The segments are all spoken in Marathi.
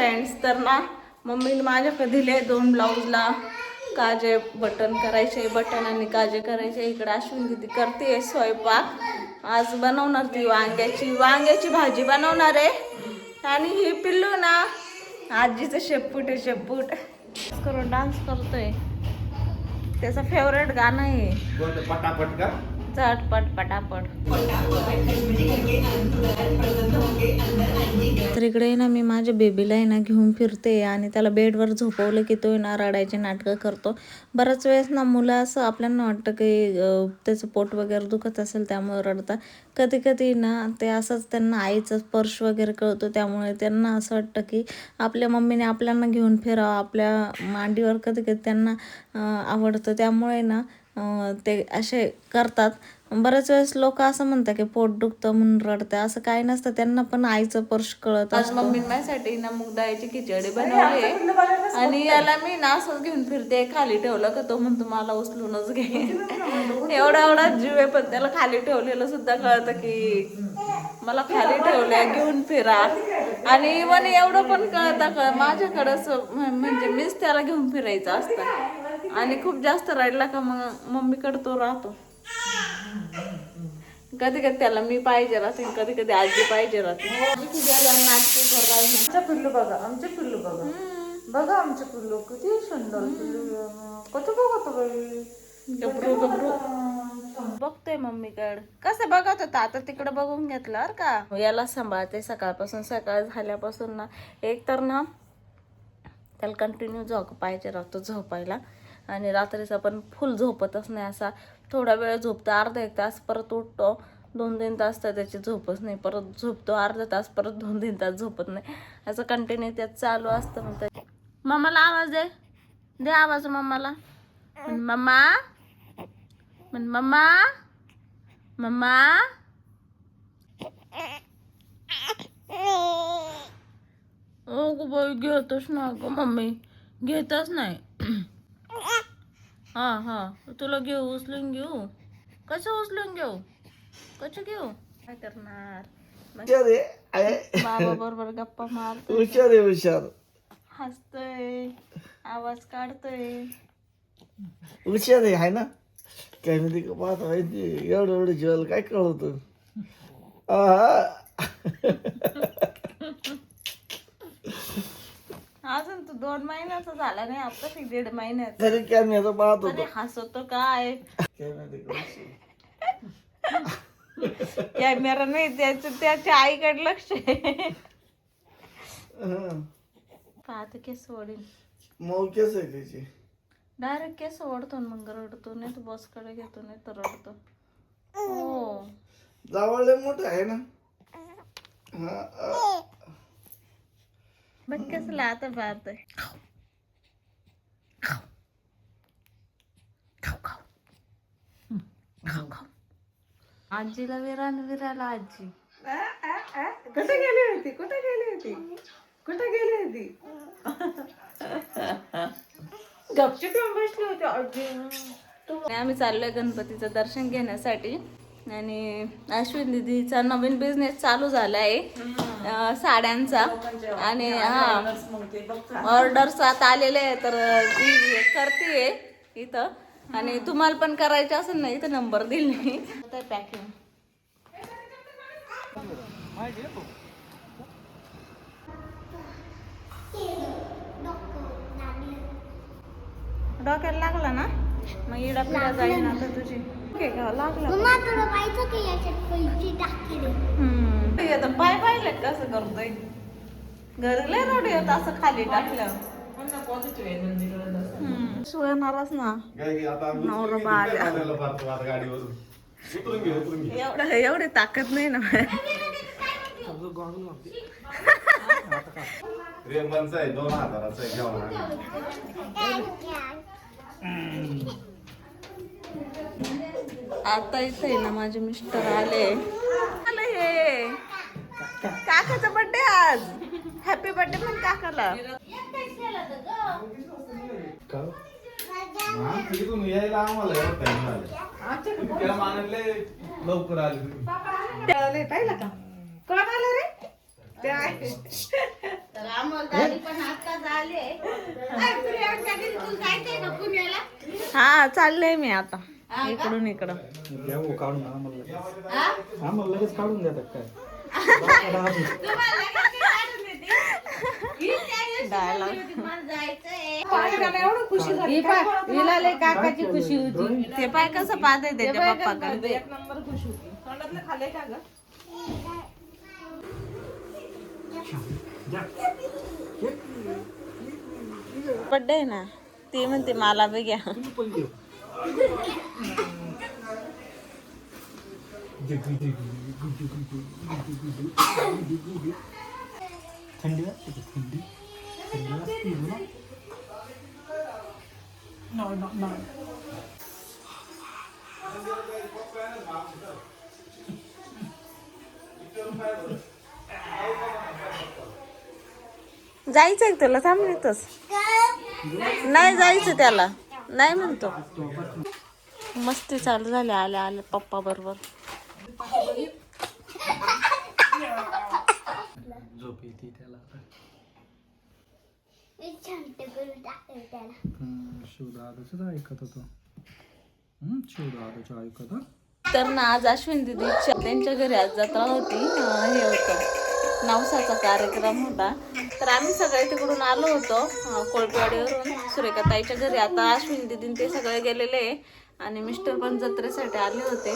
फ्रेंड्स, तर ना मम्मीने माझ्याकडे दिले 2 ब्लाऊजला काजे बटन करायचे, बटन आणि काजे करायचे. इकडे अश्विन दीदी करते स्वयंपाक. आज बनवणार ती वांग्याची भाजी बनवणार आहे. आणि ही पिल्लू ना आजीचं शेपूट आहे, शेपूट करून डान्स करतोय. त्याचं फेवरेट गाणं आहे पटापट का झटपट पटापट. तर इकडे ना मी माझ्या बेबीला आहे ना घेऊन फिरते आणि त्याला बेडवर झोपवलं की तो ना रडायचे नाटकं करतो. बऱ्याच वेळेस ना मुलं असं आपल्याला वाटतं की त्याचं पोट वगैरे दुखत असेल त्यामुळे रडतात. कधी कधी ना ते असंच त्यांना आईचा स्पर्श वगैरे कळतो, त्यामुळे त्यांना असं वाटतं की आपल्या मम्मीने आपल्याला घेऊन फिरावं, आपल्या मांडीवर कधी कधी त्यांना आवडतं. त्यामुळे ना ते असे करतात. बऱ्याच वेळेस लोक असं म्हणतात की पोट दुखतं म्हणून रडतं, असं काही नसतं. त्यांना पण आईचं स्पर्श कळत. आज मम्मीने माझ्यासाठी ना मूग डाळीची खिचडी बनवली आणि याला मी ना असंच घेऊन फिरते. खाली ठेवलं का तो म्हणतो मला उचलूनच घे. एवढा जीव आहे, पण त्याला खाली ठेवलेलं सुद्धा कळतं की मला खाली ठेवलंय घेऊन फिरा. आणि इव्हन एवढं पण कळतं माझ्याकडं म्हणजे मीच त्याला घेऊन फिरायचं असतं. आणि खूप जास्त रडला का मग मम्मीकडे तो राहतो. कधी कधी त्याला मी पाहिजे राहते, कधी कधी आजी पाहिजे राहते. आमच्या पिल्लू बघा, आमचे पिल्लू बघा, बघा आमचे पिल्लू किती सुंदर पिल्लू. कसं बघतो बाई, गबरू गबरू बघतोय मम्मीकडे. कसं बघत होता आता तिकडे बघून घेतलं का. याला सांभाळते सकाळपासून. सकाळ झाल्यापासून ना एक तर ना त्याला कंटिन्यू झोप पाहिजे राहतो झोपायला. आणि रात्रीचा पण फुल झोपतच नाही, असा थोडा वेळ झोपतो अर्धा एक तास, परत उठतो 2-3 तास तर त्याची झोपच नाही, परत झोपतो अर्धा तास, परत 2-3 तास झोपत नाही, असं कंटिन्यू त्यात चालू असतं. मग मम्माला आवाज दे आवाज मम्माला. Mumma mumma mumma. ओ बाई घेतच ना ग मम्मी, घेतच नाही. हा तुला घेऊ, उचलून घेऊ. कसं उचलून घेऊ, कसं घेऊ, काय करणार. बाबा बरोबर गप्पा मारतोय, हुशार हसतोय, आवाज काढतोय. हुशार आहे ना. काय म्हणते का पाहता माहिती एवढं जेवायला काय कळत. अजून तू 2 महिन्याचा झाला नाही, आता 1.5 महिन्याचा तरी कॅमेरा पाहत होतो. हसतो काय. कॅमेरा कॅमेरा नाही, त्याच्या आईकडे लक्ष आहे. पाहत केस ओढील, मऊ केस आहे त्याची. डायरेक्ट केस ओढतो मग रडतो, नाही तर बसकडे घेतो, नाही तर रडतो. हो जावळ मोठं आहे ना. बघ कसला आता पाहतोय. आजीला विरायला आजी कुठे गेली होती. गपचूप बसली होती आजी. आम्ही चाललोय गणपतीचं दर्शन घेण्यासाठी. आणि अश्विन दीदीचा नवीन बिझनेस चालू झाला आहे साड्यांचा. आणि ऑर्डर्स आता आलेले आहे, तर ती करते इथं. आणि तुम्हाला पण करायचं असेल ना, इथं नंबर दिले तर पॅकिंग. डोक्याला लागला ना, मग इडा पिडा जाईल ना तर तुझी लागला. पाय पाहिले कसं करतोय, घरले रोड येत असं खाली टाकलं. सुळणारच ना नवरा एवढी ताकद नाही ना. आता इथे ना माझे मिस्टर आले. हे काकाचा बर्थडे आज. हॅपी बर्थडे पण काकाला. यायला आम्हाला लवकर आले. पाहिलं का कोण आलं रे. तर अमोल दादी पण आत्ताच आले. हा चाललंय मी आता इकडून इकडं. काढून आम्हाला लगेच काढून देतात काय? काकाची खुशी होती. ते पाय कसं पाहते त्याच्या पप्पाकडे. एक नंबर खुश होती. तोंडातलं खाल्लंय का ग? बर्थडे ना ती म्हणते मला बी घ्या. थंडी वाजते का? थंडी वाजते ना? जायचंय तुला थांब येतच. नाही जायचं त्याला नाही म्हणतो. मस्ती चालू झाली आल्या आल्या पप्पा बरोबर. झोप येते त्याला आता. शिवदादाच ऐकत होतो. शिवदादाच ऐकत. तर ना आज अश्विन दिदी त्यांच्या घरी आज जत्रा होती. हे होतं नवसाचा कार्यक्रम होता. तर आम्ही सगळे तिकडून आलो होतो कोळपेवाडीवरून सुरेखा ताईच्या घरी. आता अश्विन दिदी ते सगळे गेलेले आणि मिस्टर पण जत्रेसाठी आले होते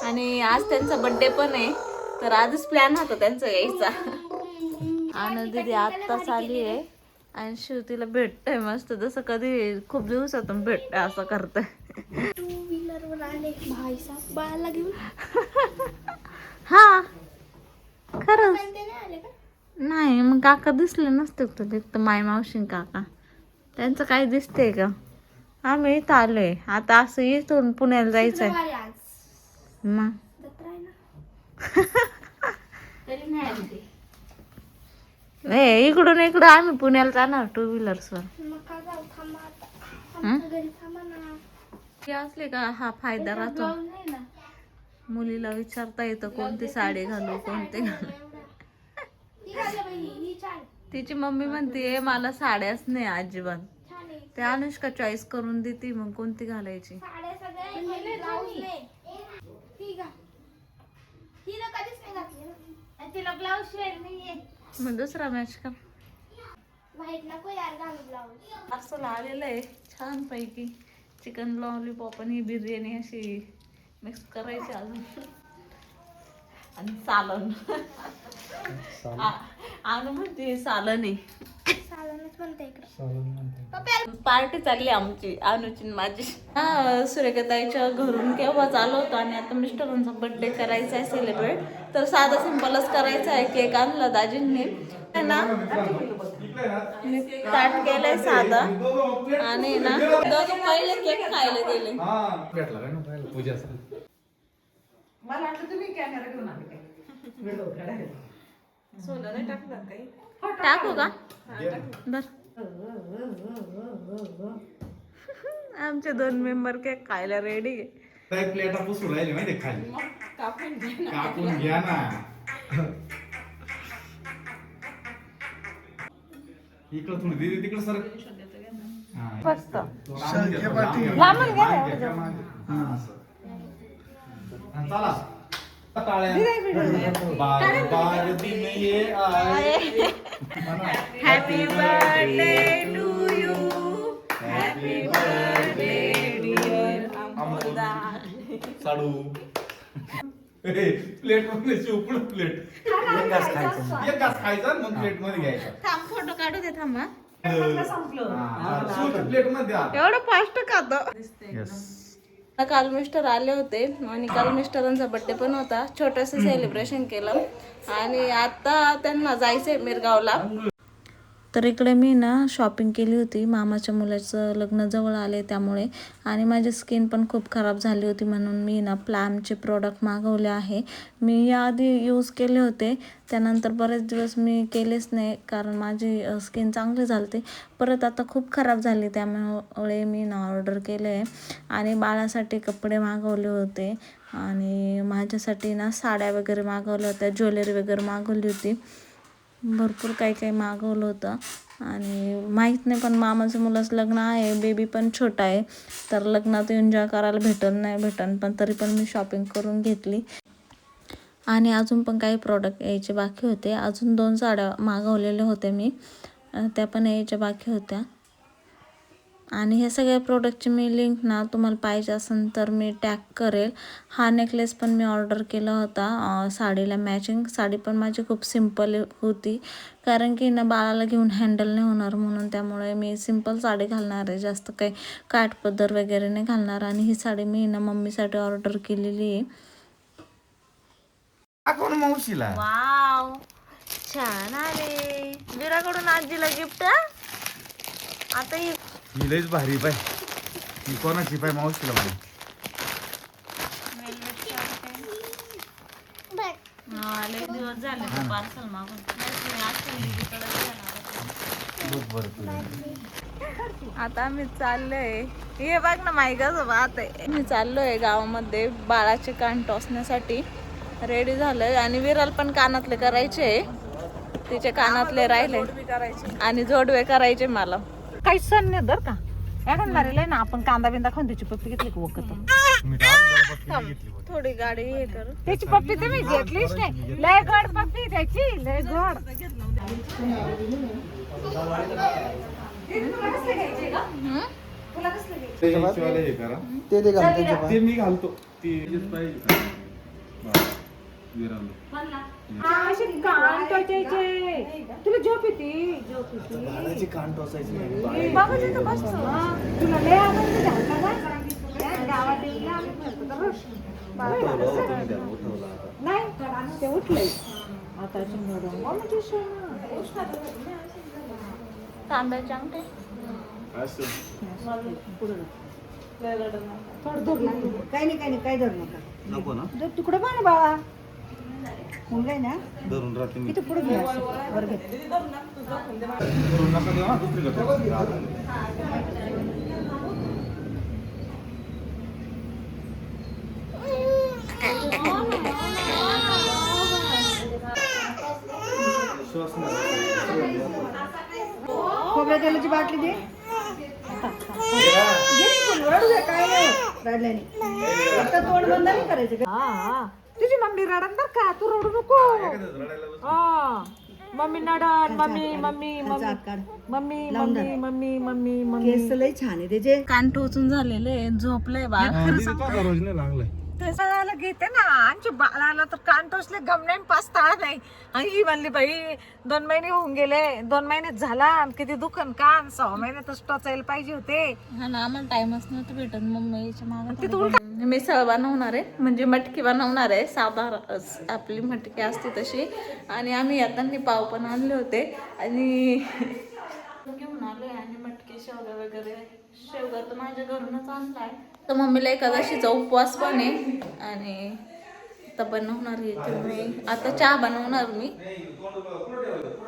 आणि आज त्यांचा बर्थडे पण आहे. तर आजच प्लॅन होता त्यांचा यायचा. आणि दीदी आत्ताच आली आहे आणि शिव तिला भेटतंय मस्त जसं कधी खूप दिवसातून भेटतंय असं करतंय. हा खरंच नाही मग काका दिसले नसते तुला. एक तर माय मावशी काका त्यांचं काही दिसतंय का? आम्ही इथं आलोय आता. असं इथून पुण्याला जायचंय मग. नाही इकडून इकडं आम्ही पुण्याला जाणार 2 व्हीलर्सवर. असले का हा फायदा राहतो. मुलीला विचारता येतं कोणती साडी घालू कोणती घालू. तिची मम्मी म्हणते मला साड्याच नाही अजिबात. ते अनुष्का चॉईस करून देते मग कोणती घालायची. मग दुसरा मॅच का असं आलेलं आहे छान पैकी. चिकन लॉलीपॉप आणि बिर्याणी अशी मिक्स करायची अजून. आणि सालन आणू म्हणते सालन आहे. पार्टी चालली आमची अनुची माझी. हा सुरेखाताईच्या घरून केव्हाच आलो होतो आणि आता मिस्टरांचा बर्थडे करायचा आहे सेलिब्रेट. तर साधा सिंपलच करायचा आहे. केक आणला दाजींनी ना मी ताट केलंय साधा आणि ना दोघं पहिले केक खायला गेले. भेटला काय ना पूजा मला वाटलं तुम्ही कॅमेरा घेऊन आले काय? सोनं नाही टाकलं काही? टाकू का बर. आमचे 2 मेंबर केक खायला रेडी. प्लेटा पुसून राहिले माहिती खाली. कापून घ्या ना. इकडं थोडी दीदी तिकडं सर. मस्त चला happy birthday to you. Happy birthday dear अमोलदा. साडू प्लेट मध्ये शिवपुड प्लेट. एक घास खायचा मग प्लेट मध्ये घ्यायचा. थांब फोटो काढू दे थांबा. प्लेट मध्ये एवढं फास्ट खातो. काल मिस्टर आले होते आणि काल मिस्टरांचा बर्थडे पण होता. छोटंसं सेलिब्रेशन केलं आणि आता त्यांना जायचंय मिरगावला. तर इकडे मी ना शॉपिंग केली होती. मामाच्या मुलाचं लग्न जवळ आले त्यामुळे आणि माझी स्किन पण खूप खराब झाली होती म्हणून मी ना प्लॅमचे प्रोडक्ट मागवले आहे. मी याआधी यूज केले होते त्यानंतर बरेच दिवस मी केलेच नाही कारण माझी स्किन चांगली झाली. परत आता खूप खराब झाली त्यामुळे मी ना ऑर्डर केले आहे आणि बाळासाठी कपडे मागवले होते आणि माझ्यासाठी ना साड्या वगैरे मागवल्या होत्या. ज्वेलरी वगैरे मागवली होती. भरपूर काही काही मागवलं होतं आणि माहीत नाही, पण मामाचं मुलाचं लग्न आहे, बेबी पण छोटा आहे, तर लग्नात एन्जॉय करायला भेटल नाही भेटल, पण तरी पण मी शॉपिंग करून घेतली. आणि अजून पण काही प्रोडक्ट यायचे बाकी होते. अजून 2 साड्या मागवलेल्या होत्या मी, त्या पण यायच्या बाकी होत्या. आणि हे सगळ्या प्रोडक्टची मी लिंक ना तुम्हाला पाहिजे असेल तर मी टॅग करेल. हा नेकलेस पण मी ऑर्डर केला होता साडीला मॅचिंग. साडी पण माझी खूप सिम्पल होती, कारण की ना बाळाला घेऊन हँडल नाही होणार म्हणून, त्यामुळे मी सिम्पल साडी घालणार आहे, जास्त काही काठपदर वगैरे नाही घालणार. आणि ही साडी मी ना मम्मीसाठी ऑर्डर केलेली आहे. दाखव ना मावशीला. वाव, छान आले विराकडून आजीला गिफ्ट. आता ही लयच भारी पाय. ही कोणाची पाय मावशीला भारी. लय दिवस झाले पार्सल मागून. आता मी चाललोय, हे बघ ना माईकाचं बात आहे, मी चाललोय गावामध्ये बाळाचे कान टोचण्यासाठी. रेडी झालंय आणि विराल पण कानातले करायचे, तिचे कानातले राहिले आणि जोडवे करायचे मला. काही सण नाही बर का, एखाद मारेल ना आपण कांदा बिंदा खाऊन त्याची पप्पी घेतली की वखत. थोडी गाडी हे कर. त्याची पप्पी तर मी घेतलीच नाही, लय गोड पप्पी त्याची, लय गोड. ते दे घाल त्यांच्या ते मी घालतो. ती पाहिजे. अशी कान टोचायचे, तुला झोप येते, झोप येते. बाळाची कान टोचायची. बाबा तिथं बसतो, तुला लय आनंद झाला ना गावात येऊन आम्ही फिरतो तर रोज. नाही ते उठलंय आता. तांब्याचे अंगठे थोडं दूर लागतो. काही नाही काही धरू नका. नको ना तिकडे बा ना बाळा, मुलगा आहे ना धरून राहते मी. तिथे पुढे घ्या वर घे. नका देऊ हा, दुसरीकडे. खोबऱ्या तेलाची बाटली दे. रडू दे, काय नाही रडल्याने. आता तोंड बंद नाही करायचं का? तुझी मम्मी रडन बर का, तू रडू नको. मम्मी नडन, mummy mummy mummy mummy mummy mummy mummy mummy. केस लय छान आहे त्याचे. कान टोचून झालेले, झोपलंय बाळ. रोज नाही लागलाय. ते सगळ्याला घेते ना, आमच्या बाळाला तर कान टोचले गम नाही पाचता नाही. आणि ही म्हणली बाई 2 महिने होऊन गेले, 2 महिन्यात झाला किती दुखन कान, 6 महिन्यातच टोचायला पाहिजे होते. हा ना, आम्हाला टाइमच नव्हतं भेटत. मम्मीच्या मागे मिसळ बनवणार आहे, म्हणजे मटकी बनवणार आहे, साधारण आपली मटकी असते तशी. आणि आम्ही येताना पाव पण आणले होते आणि घेऊन आले. आणि मटकी शेवगा वगैरे, शेवगा तर माझ्या घरूनच आणलाय. तर मम्मीला एकादशीचा उपवास पण आहे आणि आता बनवणार आहे मी. आता चहा बनवणार मी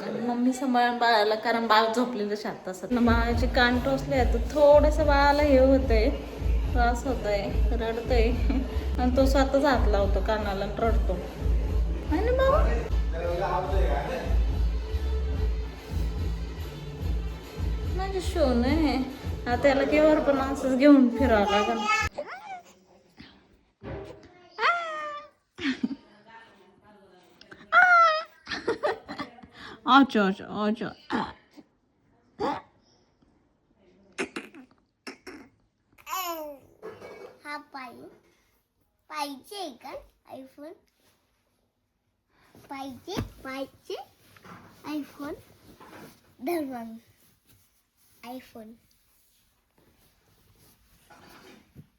आणि मम्मी सांभाळून बाळाला, कारण बाळ झोपलेलं शांत असत. बाळाचे कान टोचले तर थोडंसं बाळाला हे होतंय, त्रास होतोय, रडतोय. आणि तो स्वतःच हात लावतो कानाला, रडतो. आणि बाबा माझे शोन आहे, आता त्याला केव्हा पण असंच घेऊन फिरावं लागेल. अच्छा अच्छा अच्छा. हा पाहिजे का आयफोन? पाहिजे आयफोन. धर मग आयफोन.